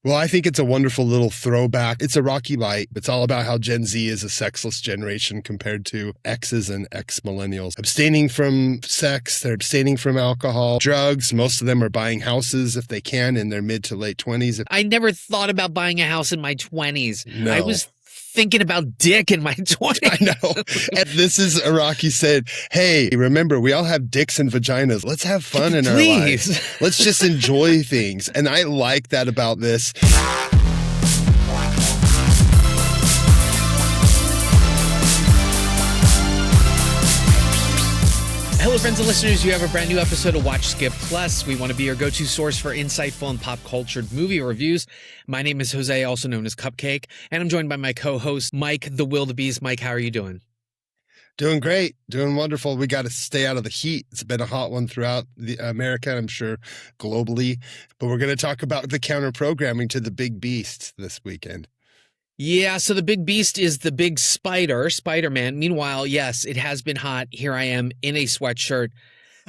Well, I think it's a wonderful little throwback. It's a Rocky Light. It's all about how Gen Z is a sexless generation compared to X's and X-millennials. Abstaining from sex, they're abstaining from alcohol, drugs. Most of them are buying houses if they can in their mid to late 20s. I never thought about buying a house in my 20s. No. I was thinking about dick in my 20s. I know. And this is Araki said, hey, remember, we all have dicks and vaginas. Let's have fun in our lives. Let's just enjoy things. And I like that about this. Hello, friends and listeners. You have a brand new episode of Watch Skip Plus. We want to be your go-to source for insightful and pop-cultured movie reviews. My name is Jose, also known as Cupcake, and I'm joined by my co-host, Mike the WillDaBeast. Mike, how are you doing? Doing great. Doing wonderful. We got to stay out of the heat. It's been a hot one throughout America, I'm sure globally. But we're going to talk about the counter-programming to the big beast this weekend. Yeah, so the big beast is the big spider, Spider-Man. Meanwhile, yes, it has been hot. Here I am in a sweatshirt.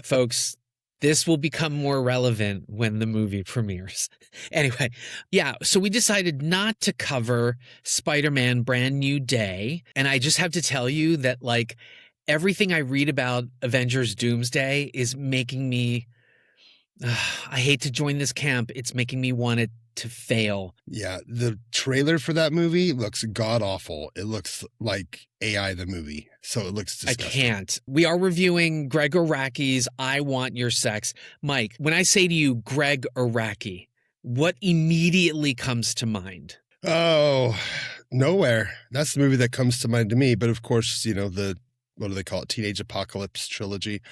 Folks, this will become more relevant when the movie premieres. Anyway, yeah, so we decided not to cover Spider-Man Brand New Day. And I just have to tell you that, like, everything I read about Avengers Doomsday is making me, I hate to join this camp. It's making me want it to fail. Yeah, the trailer for that movie looks god-awful. It looks like AI the movie, so it looks disgusting. I can't. We are reviewing Gregg Araki's I Want Your Sex. Mike, when I say to you Gregg Araki, what immediately comes to mind? Oh, Nowhere. That's the movie that comes to mind to me, but of course, you know, the what do they call it? Teenage Apocalypse trilogy.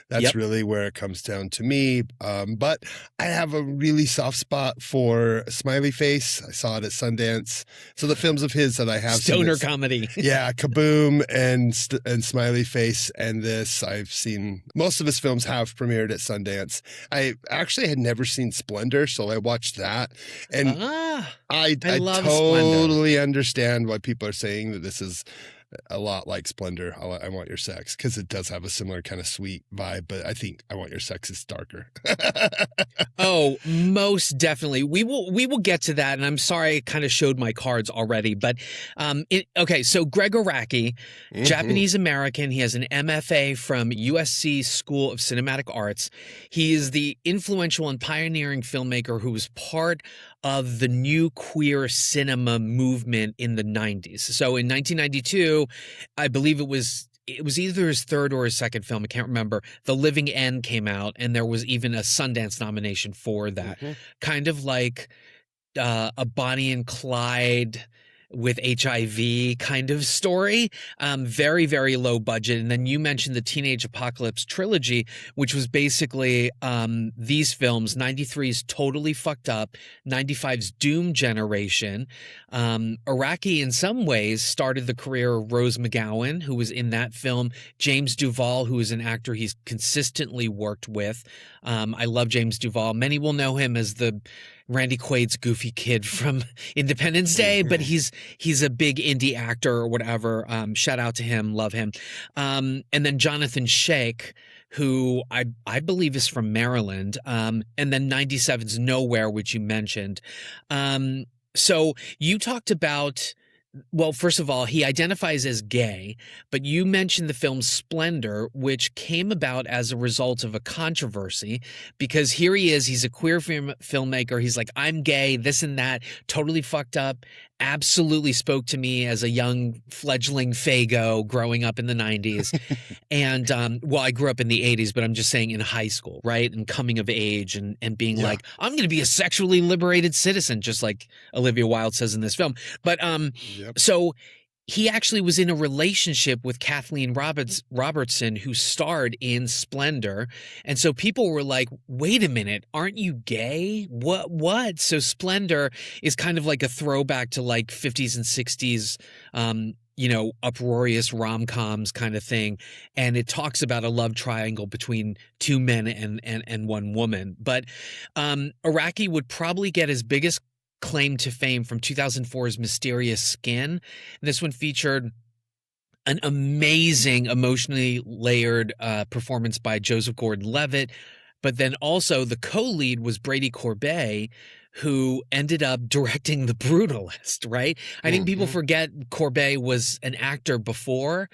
That's really where it comes down to me. But I have a really soft spot for Smiley Face. I saw it at Sundance. So the films of his that I have Stoner comedy. Yeah, Kaboom and Smiley Face and this. I've seen most of his films have premiered at Sundance. I actually had never seen Splendor, so I watched that. And I totally understand why people are saying that this is a lot like Splendor, I Want Your Sex, because it does have a similar kind of sweet vibe, but I think I Want Your Sex is darker. Oh, most definitely. We will get to that, and I'm sorry I kind of showed my cards already, but okay, so Gregg Araki, Japanese American, he has an MFA from USC School of Cinematic Arts. He is the influential and pioneering filmmaker who was part of the new queer cinema movement in the 90s. So in 1992, I believe it was either his third or his second film, I can't remember, The Living End came out, and there was even a Sundance nomination for that. Kind of like a Bonnie and Clyde with HIV kind of story. Very, very low budget. And then you mentioned the Teenage Apocalypse trilogy, which was basically these films. 93's Totally Fucked Up, 95's Doom Generation. Araki, in some ways, started the career of Rose McGowan, who was in that film. James Duvall, who is an actor he's consistently worked with. I love James Duvall. Many will know him as the Randy Quaid's goofy kid from Independence Day, but he's a big indie actor or whatever. Shout out to him. Love him. And then Jonathan Schaech, who I believe is from Maryland. And then 97's Nowhere, which you mentioned. So you talked about, well, first of all, he identifies as gay, but you mentioned the film Splendor, which came about as a result of a controversy, because here he is, he's a queer filmmaker. He's like, I'm gay, this and that, totally fucked up. Absolutely spoke to me as a young fledgling Fago growing up in the 90s. And, well, I grew up in the 80s, but I'm just saying in high school, right? And coming of age and being like, I'm going to be a sexually liberated citizen, just like Olivia Wilde says in this film. But so he actually was in a relationship with Kathleen Robertson, who starred in Splendor. And so people were like, wait a minute, aren't you gay? What? So Splendor is kind of like a throwback to like 50s and 60s, you know, uproarious rom-coms kind of thing. And it talks about a love triangle between two men and one woman. But Araki would probably get his biggest claim to fame from 2004's Mysterious Skin. And this one featured an amazing, emotionally layered performance by Joseph Gordon-Levitt. But then also the co-lead was Brady Corbet, who ended up directing The Brutalist, right? I think people forget Courbet was an actor before.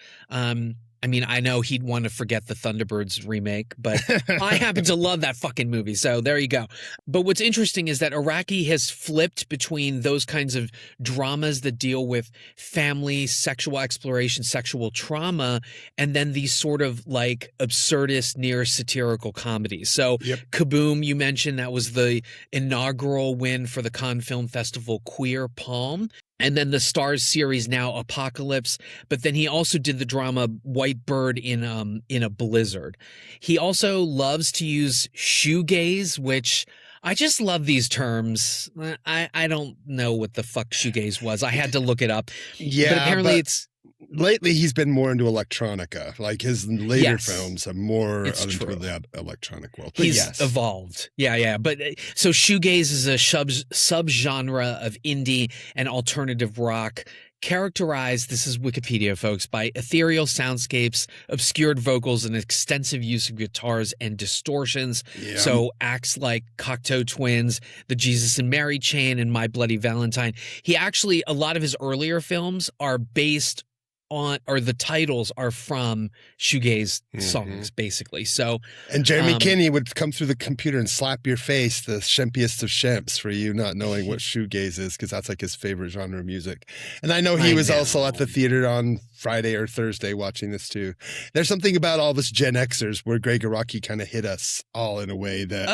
I mean, I know he'd want to forget the Thunderbirds remake, but I happen to love that fucking movie. So there you go. But what's interesting is that Araki has flipped between those kinds of dramas that deal with family, sexual exploration, sexual trauma, and then these sort of like absurdist, near satirical comedies. So Kaboom, you mentioned, that was the inaugural win for the Cannes Film Festival Queer Palm. And then the Stars series now, Apocalypse. But then he also did the drama White Bird in a Blizzard. He also loves to use shoegaze, which I just love these terms. I don't know what the fuck shoegaze was. I had to look it up. Yeah, but apparently it's... Lately, he's been more into electronica. Like his later films are more into the electronic world. But he's evolved. Yeah. But so shoegaze is a subgenre of indie and alternative rock, characterized, this is Wikipedia, folks, by ethereal soundscapes, obscured vocals, and extensive use of guitars and distortions. Yeah. So acts like Cocteau Twins, the Jesus and Mary Chain, and My Bloody Valentine. He actually, a lot of his earlier films are based on, or the titles are from shoegaze songs, basically. So, and Jeremy Kinney would come through the computer and slap your face, the shempiest of shemps, for you not knowing what shoegaze is, because that's like his favorite genre of music. And I know he was also at the theater on Friday or Thursday watching this too. There's something about all of us Gen Xers where Gregg Araki kind of hit us all in a way that...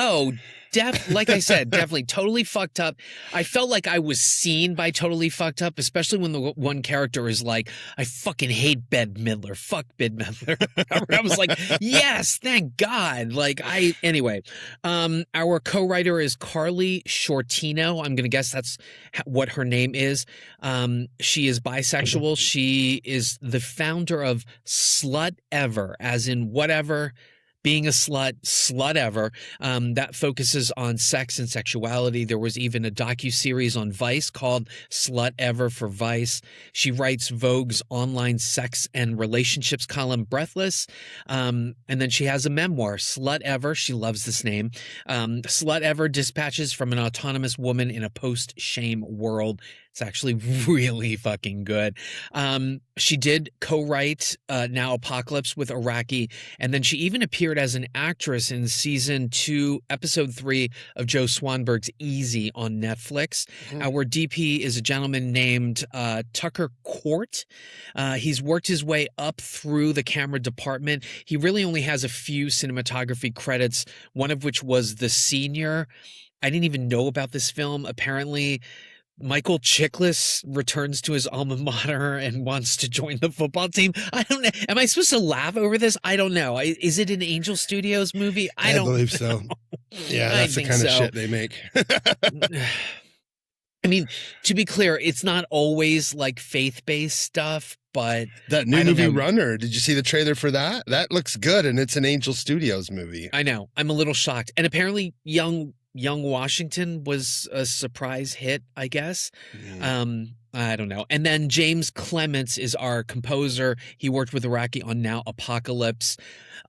like I said, definitely totally fucked up. I felt like I was seen by totally fucked up, especially when the one character is like, I fucking hate Bette Midler. Fuck Bette Midler. I was like, yes, thank God. Anyway, our co-writer is Karley Sciortino. I'm going to guess that's what her name is. She is bisexual. She is the founder of Slutever, as in whatever, being a slut ever, that focuses on sex and sexuality. There was even a docuseries on Vice called Slutever for Vice. She writes Vogue's online sex and relationships column, Breathless. And then she has a memoir, Slutever. She loves this name. Slutever dispatches from an autonomous woman in a post-shame world. It's actually really fucking good. She did co-write Now Apocalypse with Araki, and then she even appeared as an actress in season 2, episode 3 of Joe Swanberg's Easy on Netflix. Our DP is a gentleman named Tucker Court. He's worked his way up through the camera department. He really only has a few cinematography credits, one of which was The Senior. I didn't even know about this film. Apparently, Michael Chiklis returns to his alma mater and wants to join the football team. I don't know. Am I supposed to laugh over this? I don't know. Is it an Angel Studios movie? I don't believe so. Yeah, that's the kind of shit they make. I mean, to be clear, it's not always like faith-based stuff, but that new movie Runner, did you see the trailer for that? That looks good, and it's an Angel Studios movie. I know. I'm a little shocked. And apparently Young Washington was a surprise hit, I guess. I don't know. And then James Clements is our composer. He worked with Araki on Now Apocalypse.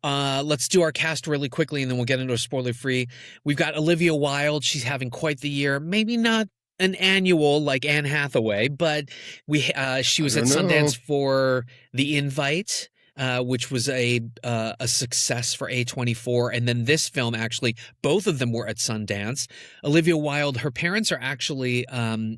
Let's do our cast really quickly, and then we'll get into a spoiler-free. We've got Olivia Wilde. She's having quite the year. Maybe not an annual like Anne Hathaway, but she was at Sundance for The Invite, which was a success for A24. And then this film, actually, both of them were at Sundance. Olivia Wilde, her parents are actually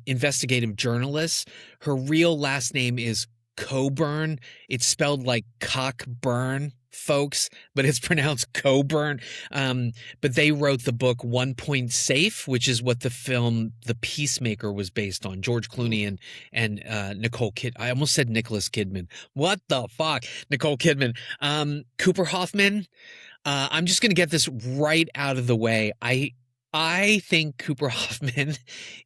investigative journalists. Her real last name is Coburn. It's spelled like Cockburn, folks, but it's pronounced Coburn. But they wrote the book 1 Point Safe, which is what the film The Peacemaker was based on. George Clooney and Nicole I almost said Nicholas Kidman. What the fuck? Nicole Kidman. Cooper Hoffman. I'm just going to get this right out of the way. I think Cooper Hoffman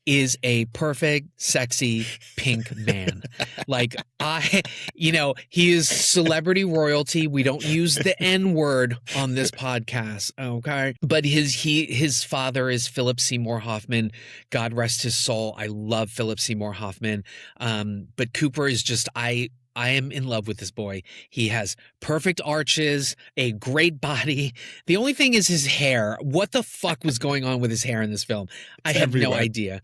is a perfect, sexy, pink man. He is celebrity royalty. We don't use the N-word on this podcast, okay? But his father is Philip Seymour Hoffman. God rest his soul. I love Philip Seymour Hoffman. But Cooper is just, I am in love with this boy. He has perfect arches, a great body. The only thing is his hair. What the fuck was going on with his hair in this film? I have no idea.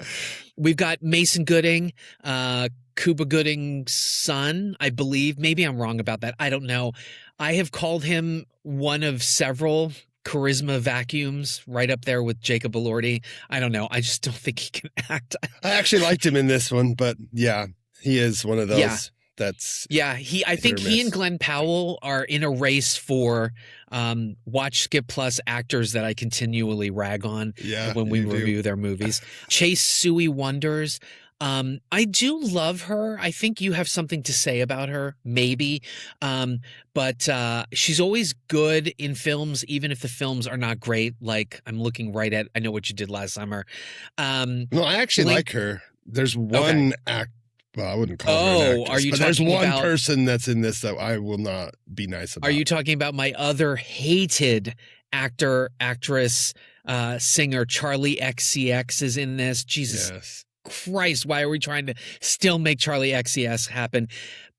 We've got Mason Gooding, Cuba Gooding's son, I believe. Maybe I'm wrong about that. I don't know. I have called him one of several charisma vacuums, right up there with Jacob Elordi. I don't know. I just don't think he can act. I actually liked him in this one, but yeah, he is one of those. Yeah. I think he and Glenn Powell are in a race for watch Skip Plus actors that I continually rag on when we review their movies. Chase Sui Wonders. I do love her. I think you have something to say about her, maybe. But she's always good in films, even if the films are not great. Like, I'm looking right at I Know What You Did Last Summer. No, I actually like her. There's one act. Well, I wouldn't call her an actress, are you but there's one person that's in this that I will not be nice about. Are you talking about my other hated actress, singer, Charli XCX is in this? Jesus Christ, why are we trying to still make Charli XCX happen?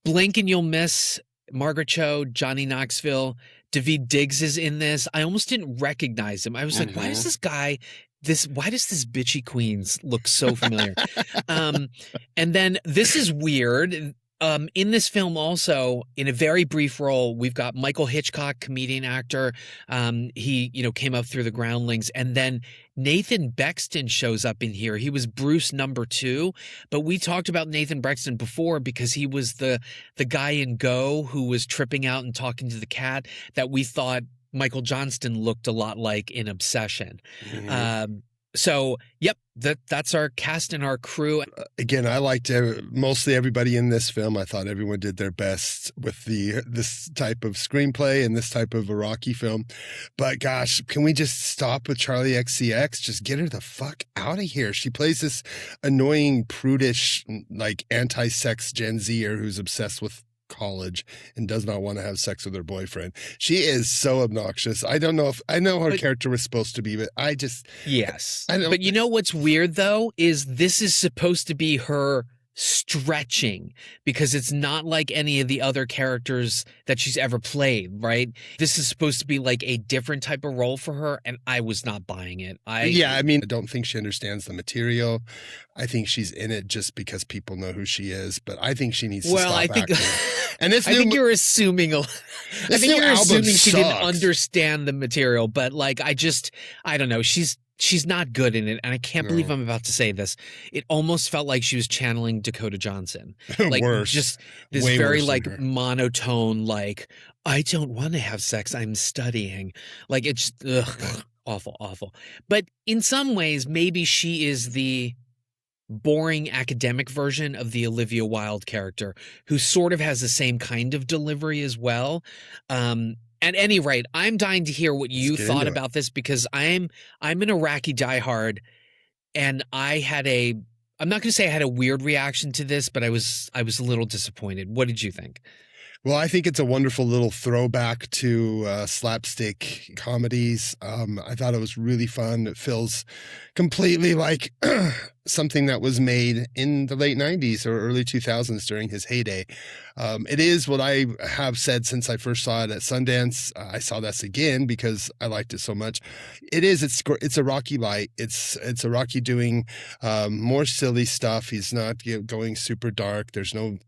Blink and you'll miss Margaret Cho, Johnny Knoxville, Daveed Diggs is in this. I almost didn't recognize him. I was like, why does this guy... why does this bitchy Queens look so familiar? And then this is weird. In this film also, in a very brief role, we've got Michael Hitchcock, comedian actor. He, came up through the groundlings. And then Nathan Bexton shows up in here. He was Bruce number 2, but we talked about Nathan Bexton before because he was the guy in Go who was tripping out and talking to the cat that we thought Michael Johnston looked a lot like in Obsession. That's our cast and our crew. Again, I liked mostly everybody in this film. I thought everyone did their best with this type of screenplay and this type of Araki film. But gosh, can we just stop with Charli XCX? Just get her the fuck out of here. She plays this annoying, prudish, like anti-sex Gen Zer who's obsessed with college and does not want to have sex with her boyfriend. She is so obnoxious. I don't know if I know her character was supposed to be, but I just But you know what's weird though is this is supposed to be her stretching because it's not like any of the other characters that she's ever played, right? This is supposed to be like a different type of role for her, and I was not buying it. I don't think she understands the material. I think she's in it just because people know who she is, but I think she needs to stop acting. And I think you're assuming I think you're assuming she didn't understand the material, but like I don't know. She's not good in it, and I can't believe I'm about to say this. It almost felt like she was channeling Dakota Johnson. Like worse. Just this Way very worse like monotone, like, I don't want to have sex, I'm studying. Like it's awful. But in some ways, maybe she is the boring academic version of the Olivia Wilde character who sort of has the same kind of delivery as well. At any rate, I'm dying to hear what you thought about this because I'm an Araki diehard, and I'm not going to say I had a weird reaction to this, but I was a little disappointed. What did you think? Well, I think it's a wonderful little throwback to slapstick comedies. I thought it was really fun. It feels completely like something that was made in the late 90s or early 2000s during his heyday. It is what I have said since I first saw it at Sundance. I saw this again because I liked it so much. It's Araki light. It's Araki doing more silly stuff. He's not going super dark. There's no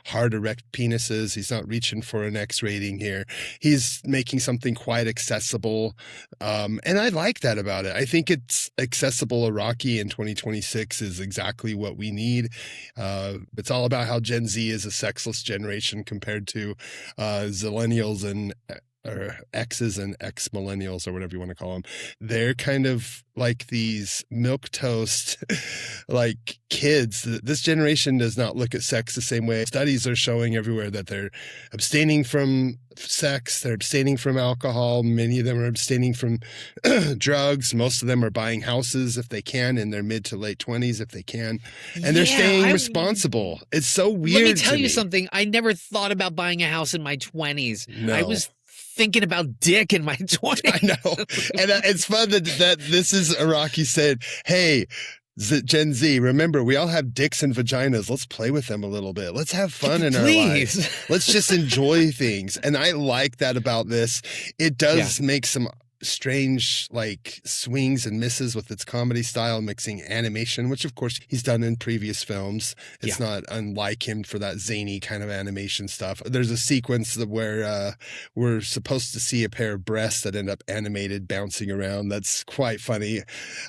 hard erect penises. He's not reaching for an X rating here. He's making something quite accessible. And I like that about it. I think it's accessible Araki in 2026 is exactly what we need. It's all about how Gen Z is a sexless generation compared to Zillennials and or X's and X millennials or whatever you want to call them. They're kind of like these milquetoast like kids. This generation does not look at sex the same way. Studies are showing everywhere that they're abstaining from sex, they're abstaining from alcohol, many of them are abstaining from drugs, most of them are buying houses if they can in their mid to late 20s if they can, and they're staying responsible. It's so weird. Let me tell you something. I never thought about buying a house in my 20s. No. I was thinking about dick in my 20s. I know. And it's fun that this is Araki said, hey, Gen Z, remember, we all have dicks and vaginas. Let's play with them a little bit. Let's have fun in our lives. Let's just enjoy things. And I like that about this. It does make some strange like swings and misses with its comedy style, mixing animation, which of course he's done in previous films. It's not unlike him for that zany kind of animation stuff. There's a sequence where we're supposed to see a pair of breasts that end up animated bouncing around. That's quite funny.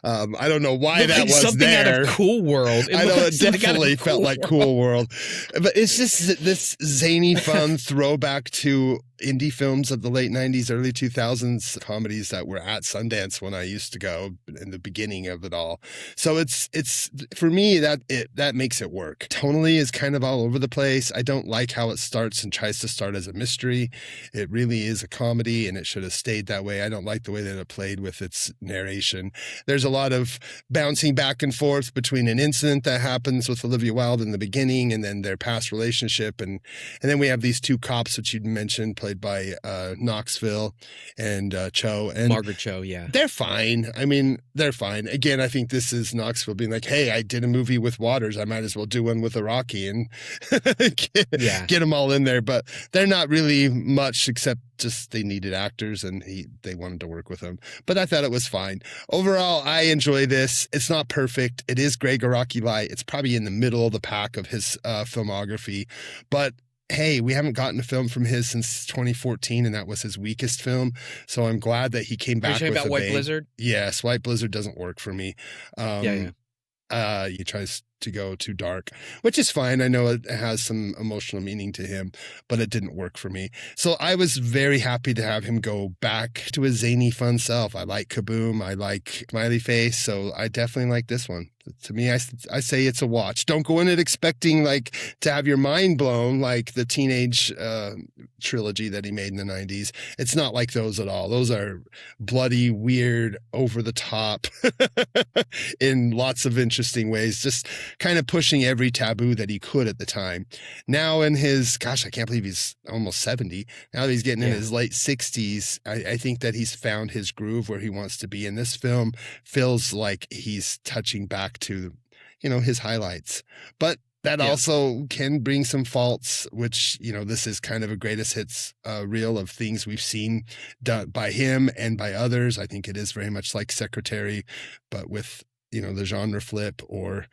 I don't know why that was something there. Out of Cool World. I know it definitely felt like Cool World, but it's just this zany, fun throwback to indie films of the late 90s, early 2000s, comedies that were at Sundance when I used to go in the beginning of it all. So it's for me that makes it work. Tonally is kind of all over the place. I don't like how it starts and tries to start as a mystery. It really is a comedy, and it should have stayed that way. I don't like the way that it played with its narration. There's a lot of bouncing back and forth between an incident that happens with Olivia Wilde in the beginning and then their past relationship, and then we have these two cops, which you mentioned, played by Knoxville and Cho and Margaret Cho. They're fine. I mean, they're fine. Again, I think this is Knoxville being like, hey, I did a movie with Waters, I might as well do one with Araki and get them all in there. But they're not really much, except just they needed actors and they wanted to work with them. But I thought it was fine. Overall, I enjoy this. It's not perfect. It is Gregg Araki light. It's probably in the middle of the pack of his filmography, but hey, we haven't gotten a film from his since 2014, and that was his weakest film. So I'm glad that he came back with about White Blizzard? Yes, White Blizzard doesn't work for me. He tries to go too dark, which is fine. I know it has some emotional meaning to him, but it didn't work for me. So I was very happy to have him go back to his zany, fun self. I like Kaboom. I like Smiley Face. So I definitely like this one. To me, I say it's a watch. Don't go in it expecting like to have your mind blown like the teenage trilogy that he made in the 90s. It's not like those at all. Those are bloody, weird, over the top in lots of interesting ways, just kind of pushing every taboo that he could at the time. Now in his, gosh, I can't believe he's almost 70. Now that he's getting in his late 60s, I think that he's found his groove where he wants to be. And this film feels like he's touching back to, his highlights. But that also can bring some faults, which, this is kind of a greatest hits reel of things we've seen done by him and by others. I think it is very much like Secretary, but with, the genre flip, or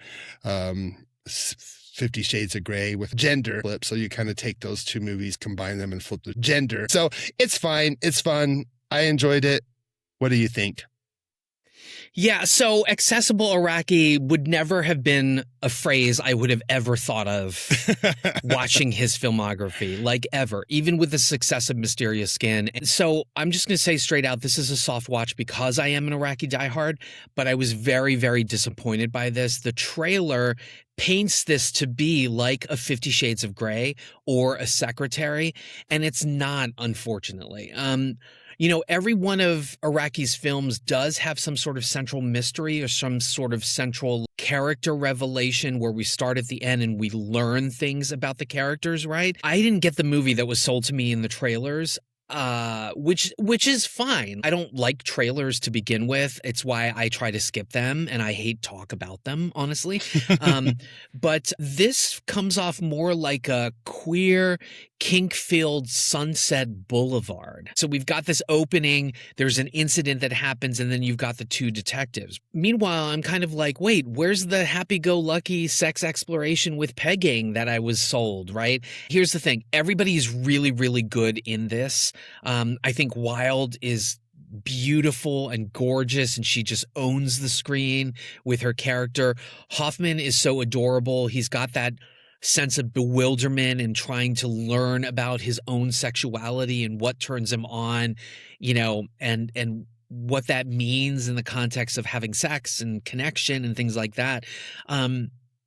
50 Shades of Grey with gender flip. So you kind of take those two movies, combine them, and flip the gender. So it's fine. It's fun. I enjoyed it. What do you think? Yeah, so accessible Araki would never have been a phrase I would have ever thought of watching his filmography, like ever, even with the success of Mysterious Skin. And so I'm just going to say straight out, this is a soft watch because I am an Araki diehard, but I was very, very disappointed by this. The trailer paints this to be like a 50 Shades of Grey or a Secretary, and it's not, unfortunately. Every one of Araki's films does have some sort of central mystery or some sort of central character revelation where we start at the end and we learn things about the characters, right? I didn't get the movie that was sold to me in the trailers. Which is fine. I don't like trailers to begin with. It's why I try to skip them and I hate talk about them, honestly. But this comes off more like a queer kink-filled Sunset Boulevard. So we've got this opening, there's an incident that happens, and then you've got the two detectives. Meanwhile, I'm kind of like, wait, where's the happy-go-lucky sex exploration with pegging that I was sold, right? Here's the thing. Everybody's really, really good in this. I think Wilde is beautiful and gorgeous, and she just owns the screen with her character. Hoffman is so adorable. He's got that sense of bewilderment and trying to learn about his own sexuality and what turns him on, and what that means in the context of having sex and connection and things like that.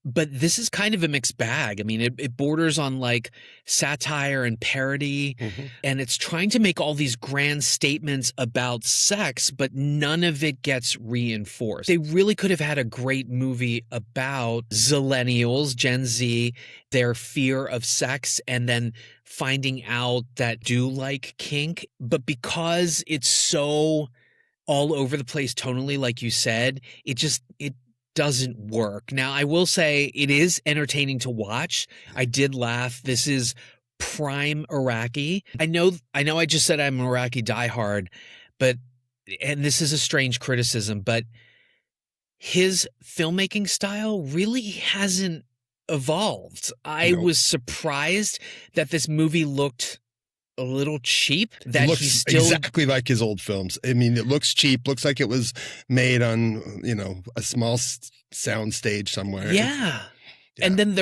But this is kind of a mixed bag. I mean, it borders on like satire and parody, and it's trying to make all these grand statements about sex, but none of it gets reinforced. They really could have had a great movie about Zillennials, Gen Z, their fear of sex, and then finding out that do like kink. But because it's so all over the place tonally, like you said, it doesn't work. Now, I will say it is entertaining to watch. I did laugh. This is prime Araki. I know I just said I'm an Araki diehard, and this is a strange criticism, but his filmmaking style really hasn't evolved. I was surprised that this movie looked a little cheap. That it looks he's still exactly like his old films. I mean, it looks cheap. Looks like it was made on, a small sound stage somewhere. Yeah. And then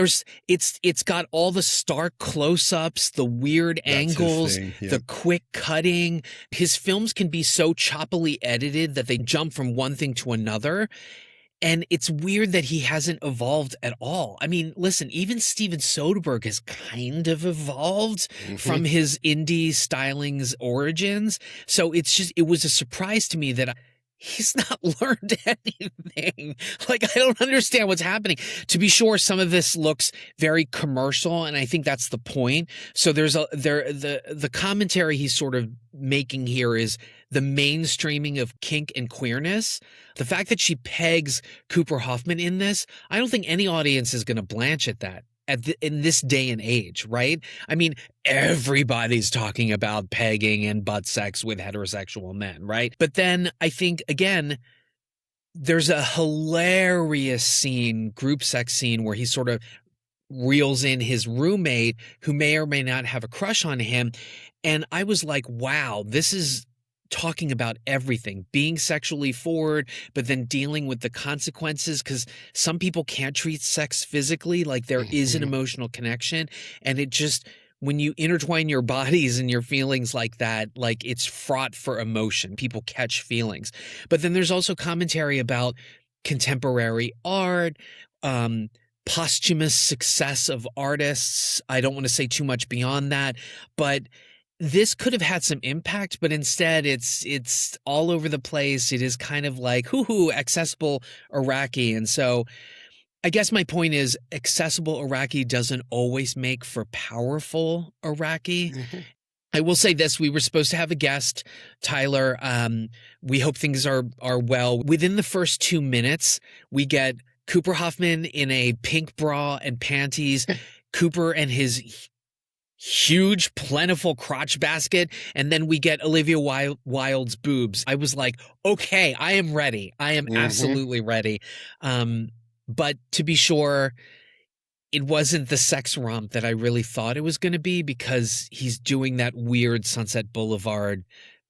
it's got all the stark close-ups, the weird angles, the quick cutting. His films can be so choppily edited that they jump from one thing to another. And it's weird that he hasn't evolved at all. I mean, listen, even Steven Soderbergh has kind of evolved from his indie styling's origins. So it was a surprise to me that he's not learned anything. Like, I don't understand what's happening. To be sure, some of this looks very commercial, and I think that's the point. So the commentary he's sort of making here is the mainstreaming of kink and queerness. The fact that she pegs Cooper Hoffman in this, I don't think any audience is going to blanch at that. In this day and age, right? I mean, everybody's talking about pegging and butt sex with heterosexual men, right? But then I think, again, there's a hilarious group sex scene, where he sort of reels in his roommate who may or may not have a crush on him. And I was like, wow, this is talking about everything, being sexually forward, but then dealing with the consequences, because some people can't treat sex physically. Like, there is an emotional connection, and it just, when you intertwine your bodies and your feelings like that, like, it's fraught for emotion. People catch feelings. But then there's also commentary about contemporary art, posthumous success of artists. I don't want to say too much beyond that, but this could have had some impact, but instead it's all over the place. It is kind of like, accessible Araki. And so I guess my point is, accessible Araki doesn't always make for powerful Araki. I will say this. We were supposed to have a guest, Tyler. We hope things are well. Within the first 2 minutes, we get Cooper Hoffman in a pink bra and panties, Cooper and his huge, plentiful crotch basket, and then we get Olivia Wilde's boobs. I was like, okay, I am ready. I am absolutely ready. But to be sure, it wasn't the sex romp that I really thought it was going to be, because he's doing that weird Sunset Boulevard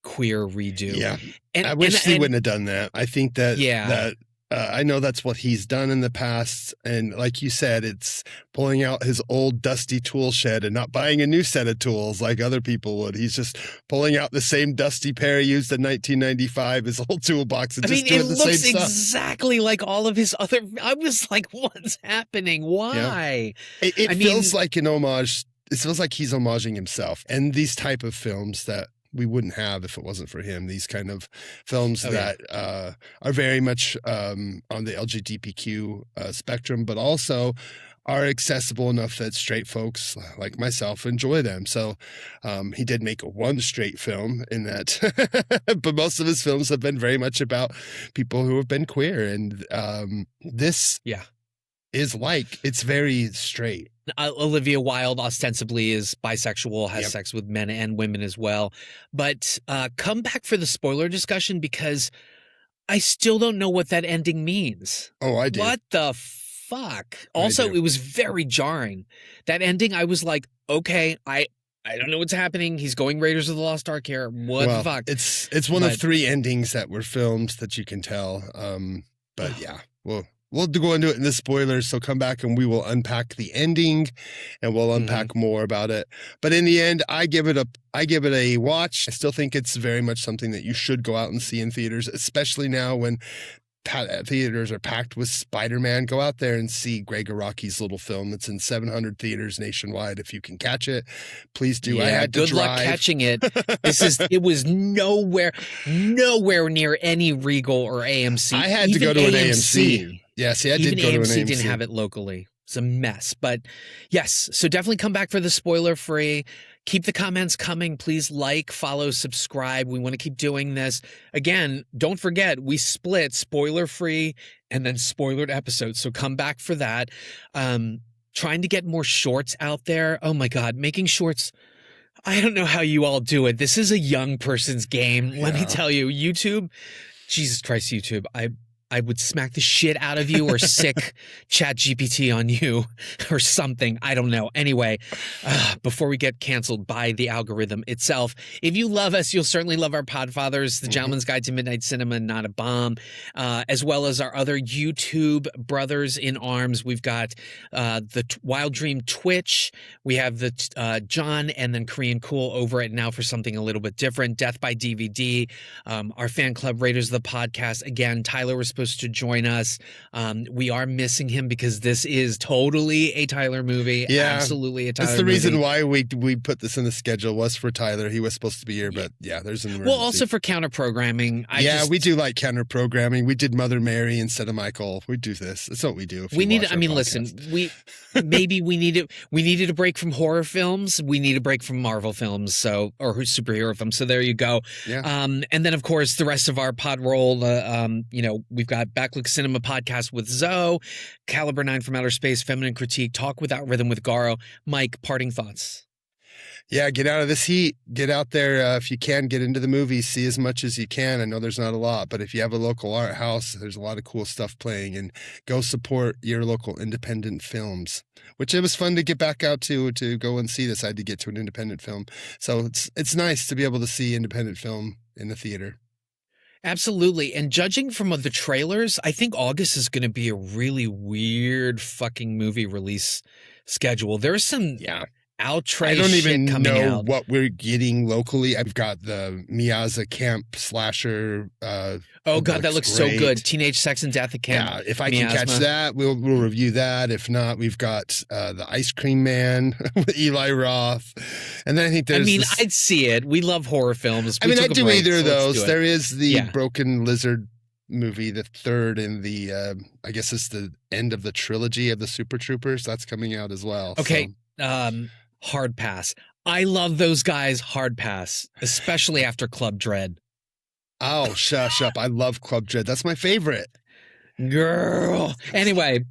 queer redo. Yeah. And I wish he wouldn't have done that. I think that I know that's what he's done in the past. And like you said, it's pulling out his old dusty tool shed and not buying a new set of tools like other people would. He's just pulling out the same dusty pair he used in 1995, his old toolbox, and just doing the same stuff. It looks exactly like all of his other. I was like, what's happening? Why? Yeah. It feels like an homage. It feels like he's homaging himself. And these type of films that we wouldn't have if it wasn't for him. These kind of films that are very much on the LGBTQ spectrum, but also are accessible enough that straight folks like myself enjoy them. So he did make one straight film in that, but most of his films have been very much about people who have been queer. And this is it's very straight. Olivia Wilde ostensibly is bisexual, has sex with men and women as well. But come back for the spoiler discussion, because I still don't know what that ending means. Oh, I do. What the fuck? Also, it was very jarring. That ending, I was like, okay, I don't know what's happening. He's going Raiders of the Lost Ark here. What the fuck? It's one of 3 endings that were filmed that you can tell. But we'll go into it in the spoilers, so come back and we will unpack the ending, and we'll unpack more about it. But in the end, I give it a watch. I still think it's very much something that you should go out and see in theaters, especially now when theaters are packed with Spider-Man. Go out there and see Gregg Araki's little film. It's in 700 theaters nationwide. If you can catch it, please do. Yeah, I had to good luck catching it. It was nowhere near any Regal or AMC. I had to go to an AMC. Yes, I did go to an AMC. Didn't have it locally. It's a mess. But yes, so definitely come back for the spoiler-free. Keep the comments coming. Please like, follow, subscribe. We want to keep doing this. Again, don't forget, we split spoiler-free and then spoilered episodes. So come back for that. Trying to get more shorts out there. Oh my God, making shorts. I don't know how you all do it. This is a young person's game. Let me tell you, YouTube, Jesus Christ, YouTube. I would smack the shit out of you or sick Chat GPT on you or something. I don't know. Anyway, before we get canceled by the algorithm itself, if you love us, you'll certainly love our Podfathers, The Gentleman's Guide to Midnight Cinema, Not a Bomb, as well as our other YouTube brothers in arms. We've got the Wild Dream Twitch. We have the John and then Korean Cool over at Now for Something a Little Bit Different, Death by DVD, our fan club Raiders of the Podcast. Again, Tyler was supposed to join us. We are missing him because this is totally a Tyler movie. Yeah, absolutely a Tyler movie. That's the reason why we put this in the schedule was for Tyler. He was supposed to be here, but there's an emergency. Well, also for counter programming. We do like counter programming. We did Mother Mary instead of Michael. We do this. That's what we do. We need. I mean, listen. We needed a break from horror films. We need a break from Marvel films. Or superhero films. So there you go. Yeah. And then of course the rest of our pod roll. We've got Backlook Cinema Podcast with Zoe, Caliber 9 from Outer Space, Feminine Critique, Talk Without Rhythm with Garo. Mike, parting thoughts. Yeah, get out of this heat. Get out there if you can. Get into the movies. See as much as you can. I know there's not a lot, but if you have a local art house, there's a lot of cool stuff playing. And go support your local independent films, which it was fun to get back out to go and see this. I had to get to an independent film. So it's nice to be able to see independent film in the theater. Absolutely. And judging from the trailers, I think August is going to be a really weird fucking movie release schedule. There's some outre I don't even know out. What we're getting locally. I've got the Miyaza camp slasher. Oh God, that looks great. So good. Teenage Sex and Death at Camp. Yeah, if I can catch that, we'll review that. If not, we've got the Ice Cream Man with Eli Roth, and then I think there's. I'd see it. We love horror films. I'd do either of those. There is the Broken Lizard movie, the third in the. I guess it's the end of the trilogy of the Super Troopers. That's coming out as well. Okay. So. Hard pass. I love those guys. Hard pass, especially after Club Dread. Oh, shush up. I love Club Dread. That's my favorite. Girl. Anyway,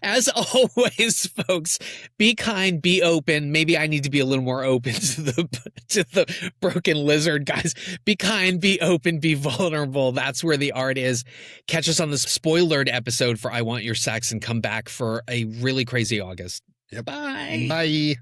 as always, folks, be kind, be open. Maybe I need to be a little more open to the Broken Lizard guys. Be kind, be open, be vulnerable. That's where the art is. Catch us on the spoilered episode for I Want Your Sex and come back for a really crazy August. Yep. Bye. Bye.